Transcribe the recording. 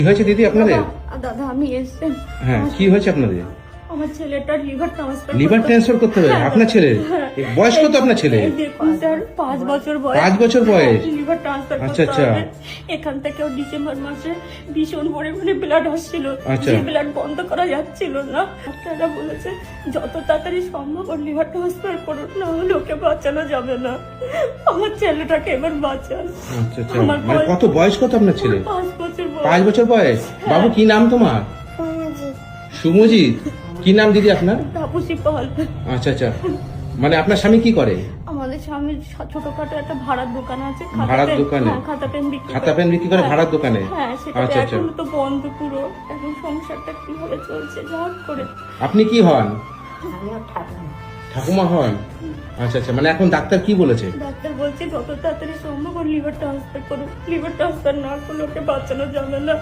কি হয়েছে দিদি আপনাদের? দাদা আমি এসেছি। হ্যাঁ, কি হয়েছে আপনাদের? আমার ছেলেটার লিভার ট্রান্সফার করতে হবে আপনার ছেলে? বয়স কত আপনার ছেলে? দেখুন স্যার 5 বছর বয়স। 5 বছর বয়স? লিভার ট্রান্সফার করতে আচ্ছা আচ্ছা। হবে। এখান থেকেও ডিসেম্বর মাসে ভীষণ পরিমাণে ব্লাড আসছিল, আচ্ছা। যে ব্লাড বন্ধ করা যাচ্ছিল না। ডাক্তাররা বলেছে যত তাড়াতাড়ি সম্ভব ওর লিভার ট্রান্সফার করুন, না হলে ওকে বাঁচানো যাবে না। আমার ছেলেটাকে এবার বাঁচান। আচ্ছা আচ্ছা। মানে কত বয়স কত আপনার ছেলে? 5 বছর বয়স। 5 বছর বয়স। বাবু কি নাম তোমার? সুমজিৎ। কি নাম দিদি আপনার? তাপসী পাল। আচ্ছা আচ্ছা। মানে আপনার স্বামী কি করে? আমাদের স্বামীর ছোটখাটো একটা ভাড়ার দোকান আছে। ভাড়ার দোকানে? খাতা পেন বিক্রি করে। খাতা পেন বিক্রি করে ভাড়ার দোকানে? হ্যাঁ, সেটা আচ্ছা আচ্ছা। এখন তো বন্ধ পুরো। এখন সংসারটা কিভাবে চলছে ঝড় করে। আপনি কি হন? আমিও ঠাকুমা। ঠাকুমা হন? আচ্ছা আচ্ছা। মানে এখন ডাক্তার কি বলেছে? ডাক্তার বলছে যত তাড়াতাড়ি সম্ভব ওর লিভার ট্রান্সফার করুন, লিভার ট্রান্সফার না করলে ওকে বাঁচানো যাবে না।